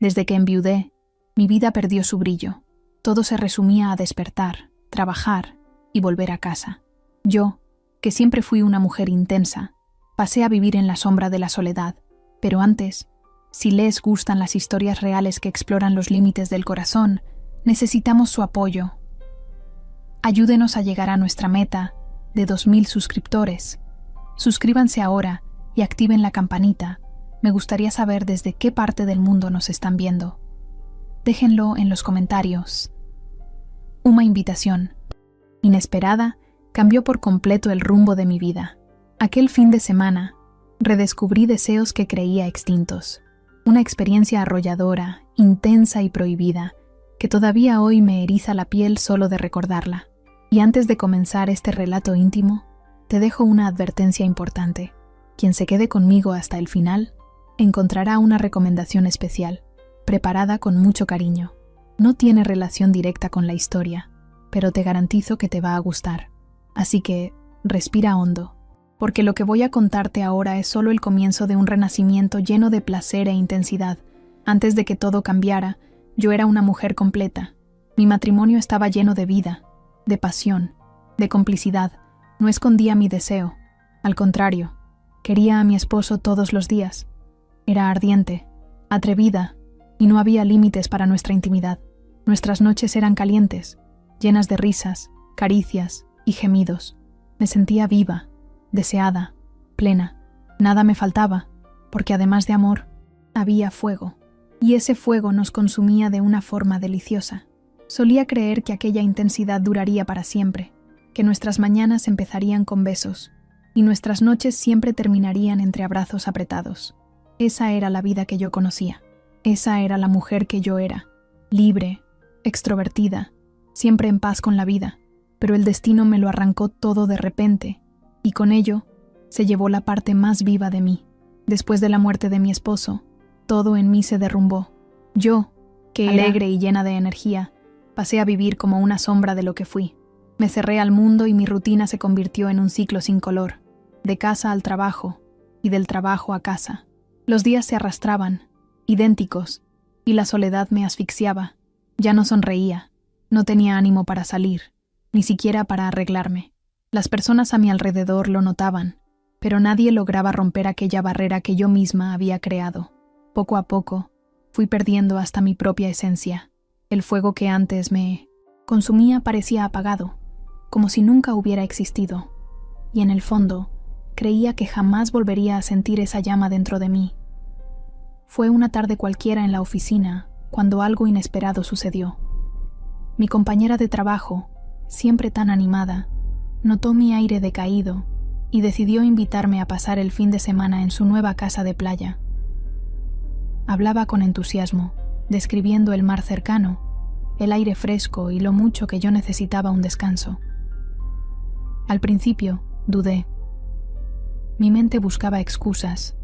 Desde que enviudé, mi vida perdió su brillo. Todo se resumía a despertar, trabajar y volver a casa. Yo, que siempre fui una mujer intensa, pasé a vivir en la sombra de la soledad. Pero antes, si les gustan las historias reales que exploran los límites del corazón, necesitamos su apoyo. Ayúdenos a llegar a nuestra meta de 2000 suscriptores. Suscríbanse ahora y activen la campanita. Me gustaría saber desde qué parte del mundo nos están viendo. Déjenlo en los comentarios. Una invitación inesperada cambió por completo el rumbo de mi vida. Aquel fin de semana, redescubrí deseos que creía extintos. Una experiencia arrolladora, intensa y prohibida, que todavía hoy me eriza la piel solo de recordarla. Y antes de comenzar este relato íntimo, te dejo una advertencia importante. Quien se quede conmigo hasta el final, encontrará una recomendación especial, preparada con mucho cariño. No tiene relación directa con la historia, pero te garantizo que te va a gustar. Así que, respira hondo, porque lo que voy a contarte ahora es solo el comienzo de un renacimiento lleno de placer e intensidad. Antes de que todo cambiara, yo era una mujer completa. Mi matrimonio estaba lleno de vida, de pasión, de complicidad. No escondía mi deseo. Al contrario, quería a mi esposo todos los días. Era ardiente, atrevida, y no había límites para nuestra intimidad. Nuestras noches eran calientes, llenas de risas, caricias y gemidos. Me sentía viva, deseada, plena. Nada me faltaba, porque además de amor, había fuego. Y ese fuego nos consumía de una forma deliciosa. Solía creer que aquella intensidad duraría para siempre, que nuestras mañanas empezarían con besos, y nuestras noches siempre terminarían entre abrazos apretados. Esa era la vida que yo conocía. Esa era la mujer que yo era, libre, extrovertida, siempre en paz con la vida. Pero el destino me lo arrancó todo de repente, y con ello se llevó la parte más viva de mí. Después de la muerte de mi esposo, todo en mí se derrumbó. Yo, que alegre y llena de energía, pasé a vivir como una sombra de lo que fui. Me cerré al mundo y mi rutina se convirtió en un ciclo sin color, de casa al trabajo y del trabajo a casa. Los días se arrastraban, idénticos, y la soledad me asfixiaba. Ya no sonreía, no tenía ánimo para salir, ni siquiera para arreglarme. Las personas a mi alrededor lo notaban, pero nadie lograba romper aquella barrera que yo misma había creado. Poco a poco, fui perdiendo hasta mi propia esencia. El fuego que antes me consumía parecía apagado, como si nunca hubiera existido, y en el fondo, creía que jamás volvería a sentir esa llama dentro de mí. Fue una tarde cualquiera en la oficina cuando algo inesperado sucedió. Mi compañera de trabajo, siempre tan animada, notó mi aire decaído y decidió invitarme a pasar el fin de semana en su nueva casa de playa. Hablaba con entusiasmo, describiendo el mar cercano, el aire fresco y lo mucho que yo necesitaba un descanso. Al principio, dudé. Mi mente buscaba excusas.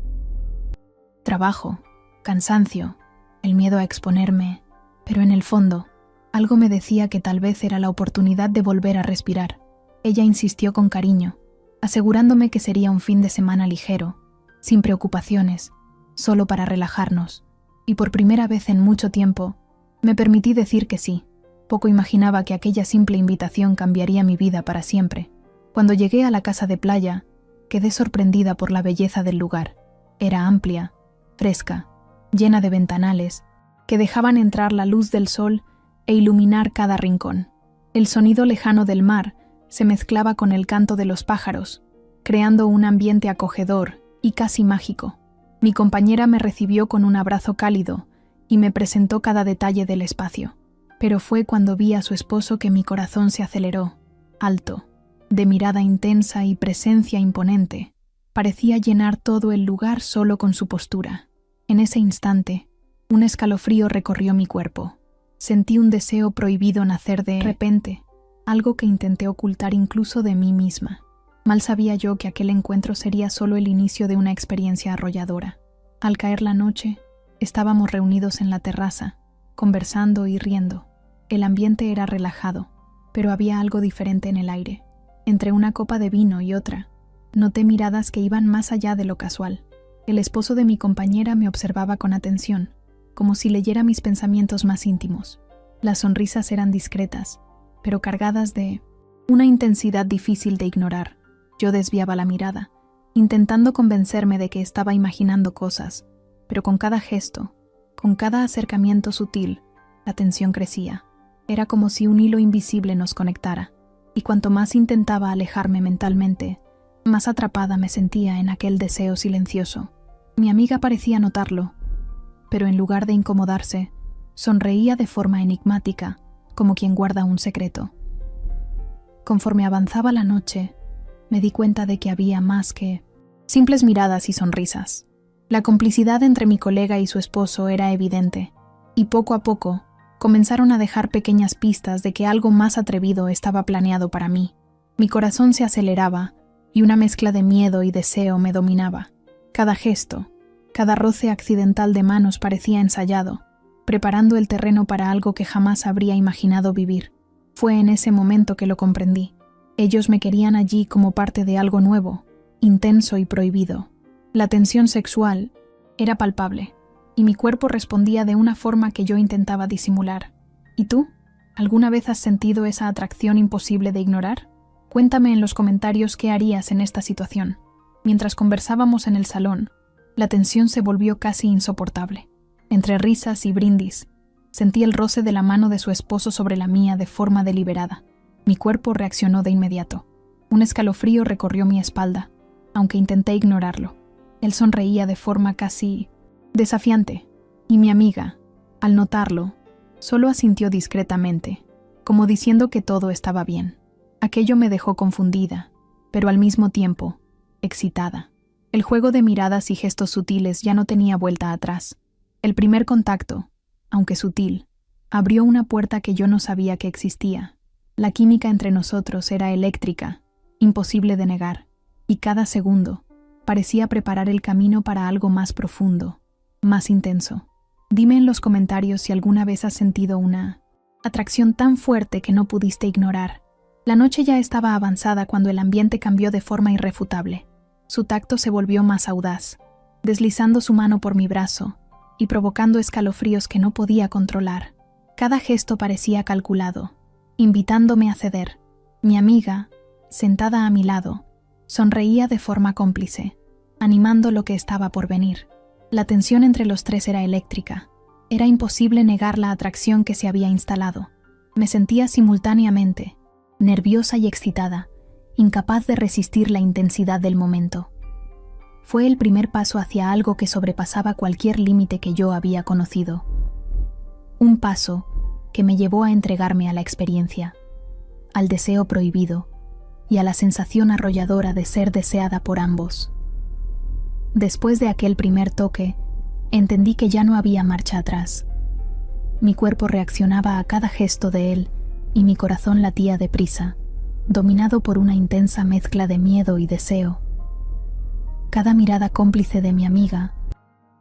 Trabajo, cansancio, el miedo a exponerme, pero en el fondo, algo me decía que tal vez era la oportunidad de volver a respirar. Ella insistió con cariño, asegurándome que sería un fin de semana ligero, sin preocupaciones, solo para relajarnos, y por primera vez en mucho tiempo, me permití decir que sí. Poco imaginaba que aquella simple invitación cambiaría mi vida para siempre. Cuando llegué a la casa de playa, quedé sorprendida por la belleza del lugar. Era amplia, fresca, llena de ventanales, que dejaban entrar la luz del sol e iluminar cada rincón. El sonido lejano del mar se mezclaba con el canto de los pájaros, creando un ambiente acogedor y casi mágico. Mi compañera me recibió con un abrazo cálido y me presentó cada detalle del espacio. Pero fue cuando vi a su esposo que mi corazón se aceleró, alto, de mirada intensa y presencia imponente. Parecía llenar todo el lugar solo con su postura. En ese instante, un escalofrío recorrió mi cuerpo. Sentí un deseo prohibido nacer de repente, algo que intenté ocultar incluso de mí misma. Mal sabía yo que aquel encuentro sería solo el inicio de una experiencia arrolladora. Al caer la noche, estábamos reunidos en la terraza, conversando y riendo. El ambiente era relajado, pero había algo diferente en el aire. Entre una copa de vino y otra, noté miradas que iban más allá de lo casual. El esposo de mi compañera me observaba con atención, como si leyera mis pensamientos más íntimos. Las sonrisas eran discretas, pero cargadas de una intensidad difícil de ignorar. Yo desviaba la mirada, intentando convencerme de que estaba imaginando cosas, pero con cada gesto, con cada acercamiento sutil, la tensión crecía. Era como si un hilo invisible nos conectara, y cuanto más intentaba alejarme mentalmente, más atrapada me sentía en aquel deseo silencioso. Mi amiga parecía notarlo, pero en lugar de incomodarse, sonreía de forma enigmática, como quien guarda un secreto. Conforme avanzaba la noche, me di cuenta de que había más que simples miradas y sonrisas. La complicidad entre mi colega y su esposo era evidente, y poco a poco comenzaron a dejar pequeñas pistas de que algo más atrevido estaba planeado para mí. Mi corazón se aceleraba, y una mezcla de miedo y deseo me dominaba. Cada gesto, cada roce accidental de manos parecía ensayado, preparando el terreno para algo que jamás habría imaginado vivir. Fue en ese momento que lo comprendí. Ellos me querían allí como parte de algo nuevo, intenso y prohibido. La tensión sexual era palpable, y mi cuerpo respondía de una forma que yo intentaba disimular. ¿Y tú? ¿Alguna vez has sentido esa atracción imposible de ignorar? Cuéntame en los comentarios qué harías en esta situación. Mientras conversábamos en el salón, la tensión se volvió casi insoportable. Entre risas y brindis, sentí el roce de la mano de su esposo sobre la mía de forma deliberada. Mi cuerpo reaccionó de inmediato. Un escalofrío recorrió mi espalda, aunque intenté ignorarlo. Él sonreía de forma casi desafiante, y mi amiga, al notarlo, solo asintió discretamente, como diciendo que todo estaba bien. Aquello me dejó confundida, pero al mismo tiempo, excitada. El juego de miradas y gestos sutiles ya no tenía vuelta atrás. El primer contacto, aunque sutil, abrió una puerta que yo no sabía que existía. La química entre nosotros era eléctrica, imposible de negar, y cada segundo parecía preparar el camino para algo más profundo, más intenso. Dime en los comentarios si alguna vez has sentido una atracción tan fuerte que no pudiste ignorar. La noche ya estaba avanzada cuando el ambiente cambió de forma irrefutable. Su tacto se volvió más audaz, deslizando su mano por mi brazo y provocando escalofríos que no podía controlar. Cada gesto parecía calculado, invitándome a ceder. Mi amiga, sentada a mi lado, sonreía de forma cómplice, animando lo que estaba por venir. La tensión entre los tres era eléctrica. Era imposible negar la atracción que se había instalado. Me sentía simultáneamente nerviosa y excitada, incapaz de resistir la intensidad del momento. Fue el primer paso hacia algo que sobrepasaba cualquier límite que yo había conocido. Un paso que me llevó a entregarme a la experiencia, al deseo prohibido y a la sensación arrolladora de ser deseada por ambos. Después de aquel primer toque, entendí que ya no había marcha atrás. Mi cuerpo reaccionaba a cada gesto de él y mi corazón latía deprisa, dominado por una intensa mezcla de miedo y deseo. Cada mirada cómplice de mi amiga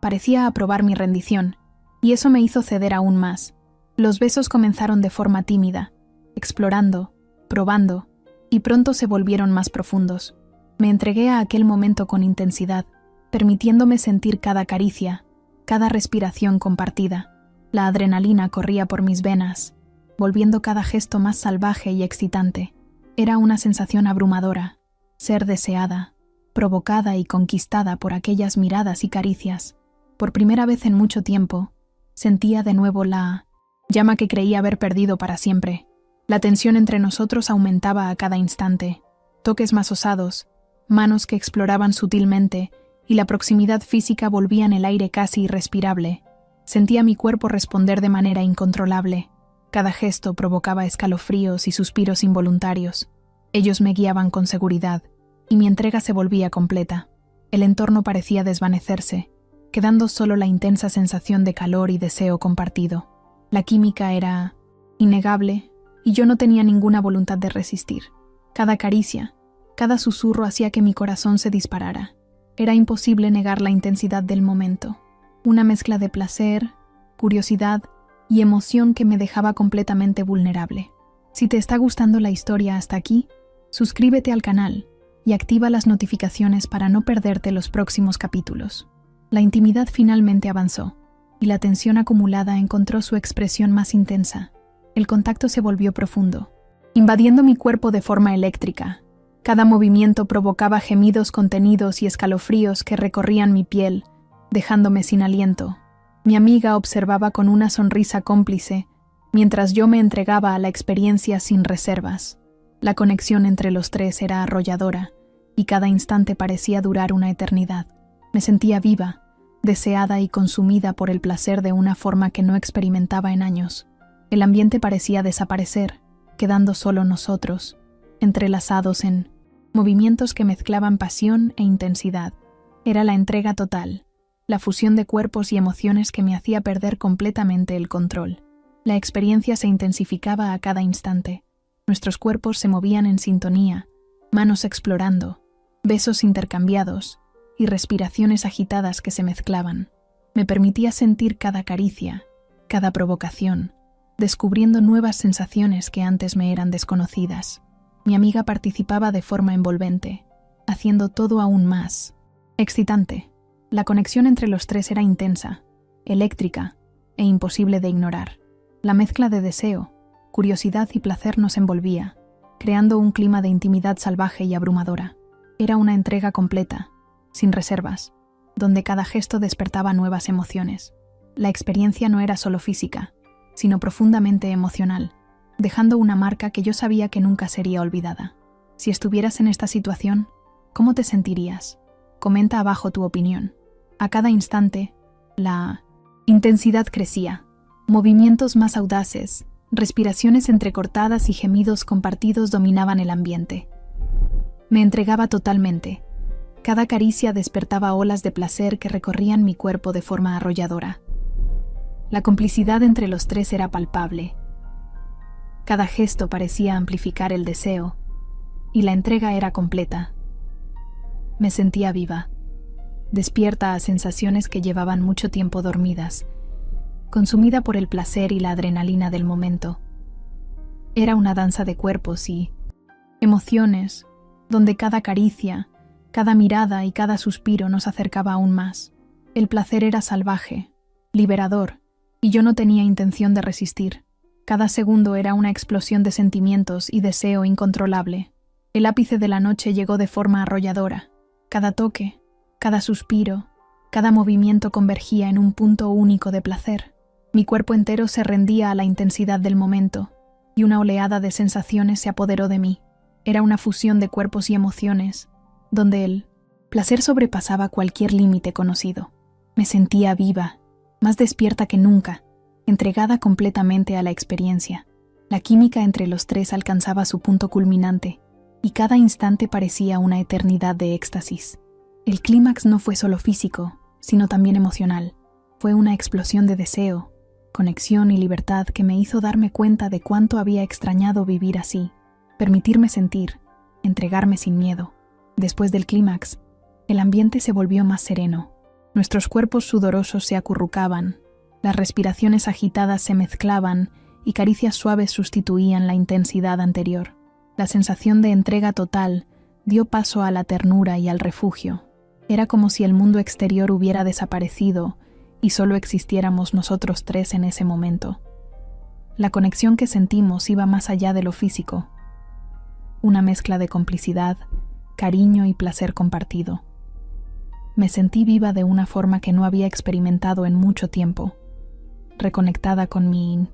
parecía aprobar mi rendición, y eso me hizo ceder aún más. Los besos comenzaron de forma tímida, explorando, probando, y pronto se volvieron más profundos. Me entregué a aquel momento con intensidad, permitiéndome sentir cada caricia, cada respiración compartida. La adrenalina corría por mis venas, volviendo cada gesto más salvaje y excitante. Era una sensación abrumadora, ser deseada, provocada y conquistada por aquellas miradas y caricias. Por primera vez en mucho tiempo, sentía de nuevo la llama que creía haber perdido para siempre. La tensión entre nosotros aumentaba a cada instante. Toques más osados, manos que exploraban sutilmente, y la proximidad física volvían el aire casi irrespirable. Sentía mi cuerpo responder de manera incontrolable. Cada gesto provocaba escalofríos y suspiros involuntarios. Ellos me guiaban con seguridad, y mi entrega se volvía completa. El entorno parecía desvanecerse, quedando solo la intensa sensación de calor y deseo compartido. La química era innegable, y yo no tenía ninguna voluntad de resistir. Cada caricia, cada susurro hacía que mi corazón se disparara. Era imposible negar la intensidad del momento. Una mezcla de placer, curiosidad y emoción que me dejaba completamente vulnerable. Si te está gustando la historia hasta aquí, suscríbete al canal y activa las notificaciones para no perderte los próximos capítulos. La intimidad finalmente avanzó, y la tensión acumulada encontró su expresión más intensa. El contacto se volvió profundo, invadiendo mi cuerpo de forma eléctrica. Cada movimiento provocaba gemidos contenidos y escalofríos que recorrían mi piel, dejándome sin aliento. Mi amiga observaba con una sonrisa cómplice, mientras yo me entregaba a la experiencia sin reservas. La conexión entre los tres era arrolladora, y cada instante parecía durar una eternidad. Me sentía viva, deseada y consumida por el placer de una forma que no experimentaba en años. El ambiente parecía desaparecer, quedando solo nosotros, entrelazados en movimientos que mezclaban pasión e intensidad. Era la entrega total, la fusión de cuerpos y emociones que me hacía perder completamente el control. La experiencia se intensificaba a cada instante. Nuestros cuerpos se movían en sintonía, manos explorando, besos intercambiados y respiraciones agitadas que se mezclaban. Me permitía sentir cada caricia, cada provocación, descubriendo nuevas sensaciones que antes me eran desconocidas. Mi amiga participaba de forma envolvente, haciendo todo aún más excitante. La conexión entre los tres era intensa, eléctrica e imposible de ignorar. La mezcla de deseo, curiosidad y placer nos envolvía, creando un clima de intimidad salvaje y abrumadora. Era una entrega completa, sin reservas, donde cada gesto despertaba nuevas emociones. La experiencia no era solo física, sino profundamente emocional, dejando una marca que yo sabía que nunca sería olvidada. Si estuvieras en esta situación, ¿cómo te sentirías? Comenta abajo tu opinión. A cada instante, la intensidad crecía. Movimientos más audaces, respiraciones entrecortadas y gemidos compartidos dominaban el ambiente. Me entregaba totalmente. Cada caricia despertaba olas de placer que recorrían mi cuerpo de forma arrolladora. La complicidad entre los tres era palpable. Cada gesto parecía amplificar el deseo, y la entrega era completa. Me sentía viva, despierta a sensaciones que llevaban mucho tiempo dormidas, consumida por el placer y la adrenalina del momento. Era una danza de cuerpos y emociones, donde cada caricia, cada mirada y cada suspiro nos acercaba aún más. El placer era salvaje, liberador, y yo no tenía intención de resistir. Cada segundo era una explosión de sentimientos y deseo incontrolable. El ápice de la noche llegó de forma arrolladora. Cada toque, cada suspiro, cada movimiento convergía en un punto único de placer. Mi cuerpo entero se rendía a la intensidad del momento, y una oleada de sensaciones se apoderó de mí. Era una fusión de cuerpos y emociones, donde el placer sobrepasaba cualquier límite conocido. Me sentía viva, más despierta que nunca, entregada completamente a la experiencia. La química entre los tres alcanzaba su punto culminante, y cada instante parecía una eternidad de éxtasis. El clímax no fue solo físico, sino también emocional. Fue una explosión de deseo, conexión y libertad que me hizo darme cuenta de cuánto había extrañado vivir así, permitirme sentir, entregarme sin miedo. Después del clímax, el ambiente se volvió más sereno. Nuestros cuerpos sudorosos se acurrucaban, las respiraciones agitadas se mezclaban y caricias suaves sustituían la intensidad anterior. La sensación de entrega total dio paso a la ternura y al refugio. Era como si el mundo exterior hubiera desaparecido y solo existiéramos nosotros tres en ese momento. La conexión que sentimos iba más allá de lo físico. Una mezcla de complicidad, cariño y placer compartido. Me sentí viva de una forma que no había experimentado en mucho tiempo, reconectada con mi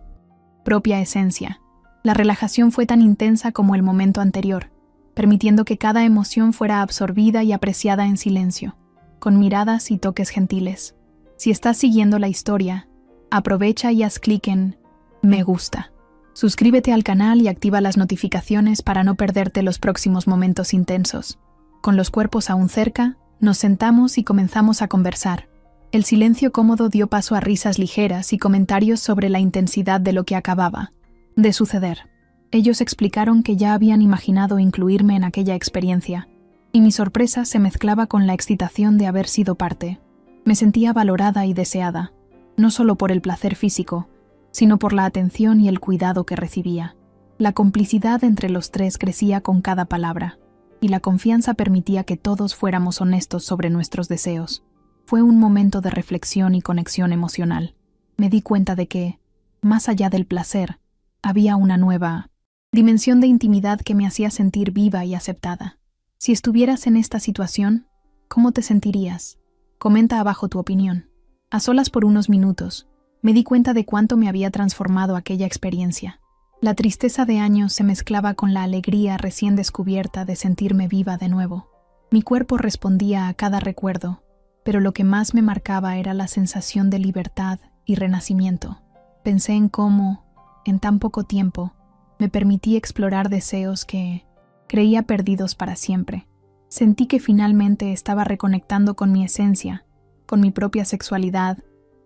propia esencia. La relajación fue tan intensa como el momento anterior, permitiendo que cada emoción fuera absorbida y apreciada en silencio, con miradas y toques gentiles. Si estás siguiendo la historia, aprovecha y haz clic en Me gusta. Suscríbete al canal y activa las notificaciones para no perderte los próximos momentos intensos. Con los cuerpos aún cerca, nos sentamos y comenzamos a conversar. El silencio cómodo dio paso a risas ligeras y comentarios sobre la intensidad de lo que acababa de suceder. Ellos explicaron que ya habían imaginado incluirme en aquella experiencia, y mi sorpresa se mezclaba con la excitación de haber sido parte. Me sentía valorada y deseada, no solo por el placer físico, sino por la atención y el cuidado que recibía. La complicidad entre los tres crecía con cada palabra, y la confianza permitía que todos fuéramos honestos sobre nuestros deseos. Fue un momento de reflexión y conexión emocional. me di cuenta de que, más allá del placer, había una nueva dimensión de intimidad que me hacía sentir viva y aceptada. Si estuvieras en esta situación, ¿cómo te sentirías? Comenta abajo tu opinión. A solas por unos minutos, me di cuenta de cuánto me había transformado aquella experiencia. La tristeza de años se mezclaba con la alegría recién descubierta de sentirme viva de nuevo. Mi cuerpo respondía a cada recuerdo, pero lo que más me marcaba era la sensación de libertad y renacimiento. Pensé en cómo, en tan poco tiempo, me permití explorar deseos que creía perdidos para siempre. Sentí que finalmente estaba reconectando con mi esencia, con mi propia sexualidad,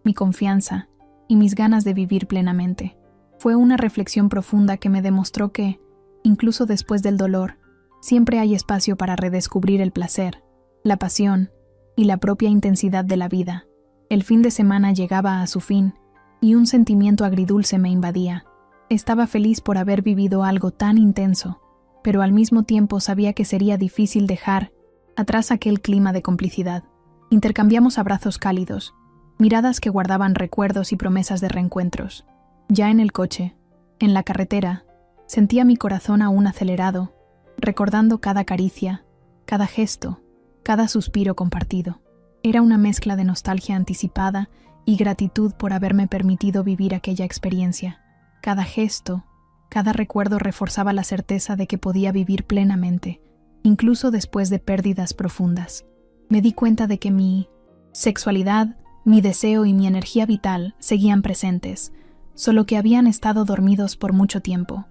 mi confianza y mis ganas de vivir plenamente. Fue una reflexión profunda que me demostró que, incluso después del dolor, siempre hay espacio para redescubrir el placer, la pasión y la propia intensidad de la vida. El fin de semana llegaba a su fin y un sentimiento agridulce me invadía. Estaba feliz por haber vivido algo tan intenso, pero al mismo tiempo sabía que sería difícil dejar atrás aquel clima de complicidad. Intercambiamos abrazos cálidos, miradas que guardaban recuerdos y promesas de reencuentros. Ya en el coche, en la carretera, sentía mi corazón aún acelerado, recordando cada caricia, cada gesto, cada suspiro compartido. Era una mezcla de nostalgia anticipada y gratitud por haberme permitido vivir aquella experiencia. Cada gesto, cada recuerdo reforzaba la certeza de que podía vivir plenamente, incluso después de pérdidas profundas. Me di cuenta de que mi sexualidad, mi deseo y mi energía vital seguían presentes, solo que habían estado dormidos por mucho tiempo.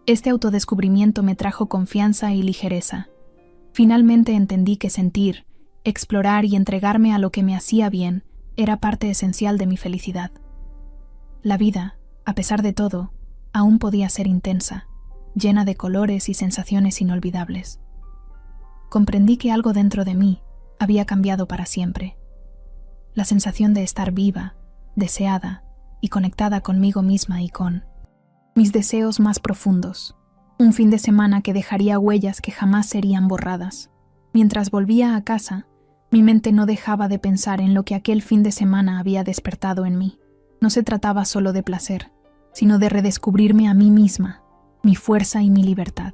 Este autodescubrimiento me trajo confianza y ligereza. Finalmente entendí que sentir, explorar y entregarme a lo que me hacía bien era parte esencial de mi felicidad. La vida, a pesar de todo, aún podía ser intensa, llena de colores y sensaciones inolvidables. Comprendí que algo dentro de mí había cambiado para siempre. La sensación de estar viva, deseada y conectada conmigo misma y con mis deseos más profundos. Un fin de semana que dejaría huellas que jamás serían borradas. Mientras volvía a casa, mi mente no dejaba de pensar en lo que aquel fin de semana había despertado en mí. No se trataba solo de placer, sino de redescubrirme a mí misma, mi fuerza y mi libertad.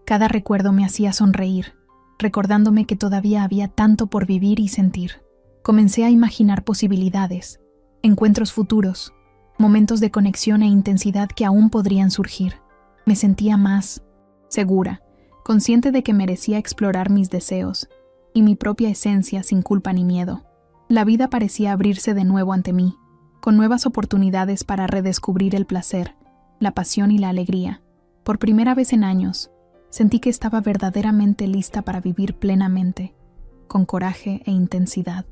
Cada recuerdo me hacía sonreír, recordándome que todavía había tanto por vivir y sentir. Comencé a imaginar posibilidades, encuentros futuros, momentos de conexión e intensidad que aún podrían surgir. Me sentía más segura, consciente de que merecía explorar mis deseos y mi propia esencia sin culpa ni miedo. La vida parecía abrirse de nuevo ante mí, con nuevas oportunidades para redescubrir el placer, la pasión y la alegría. Por primera vez en años, sentí que estaba verdaderamente lista para vivir plenamente, con coraje e intensidad.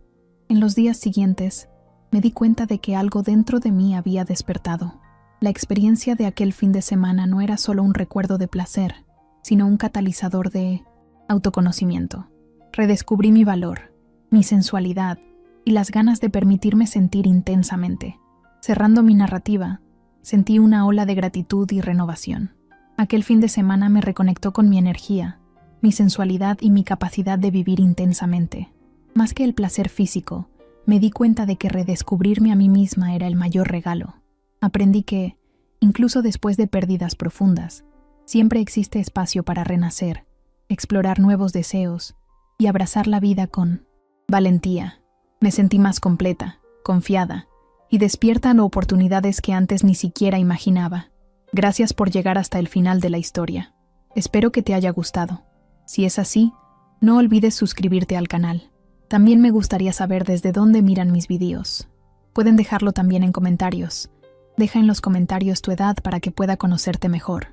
En los días siguientes, me di cuenta de que algo dentro de mí había despertado. La experiencia de aquel fin de semana no era solo un recuerdo de placer, sino un catalizador de autoconocimiento. Redescubrí mi valor, mi sensualidad y las ganas de permitirme sentir intensamente. Cerrando mi narrativa, sentí una ola de gratitud y renovación. Aquel fin de semana me reconectó con mi energía, mi sensualidad y mi capacidad de vivir intensamente. Más que el placer físico, me di cuenta de que redescubrirme a mí misma era el mayor regalo. Aprendí que, incluso después de pérdidas profundas, siempre existe espacio para renacer, explorar nuevos deseos y abrazar la vida con valentía. Me sentí más completa, confiada y despierta a oportunidades que antes ni siquiera imaginaba. Gracias por llegar hasta el final de la historia. Espero que te haya gustado. Si es así, no olvides suscribirte al canal. También me gustaría saber desde dónde miran mis videos. Pueden dejarlo también en comentarios. Deja en los comentarios tu edad para que pueda conocerte mejor.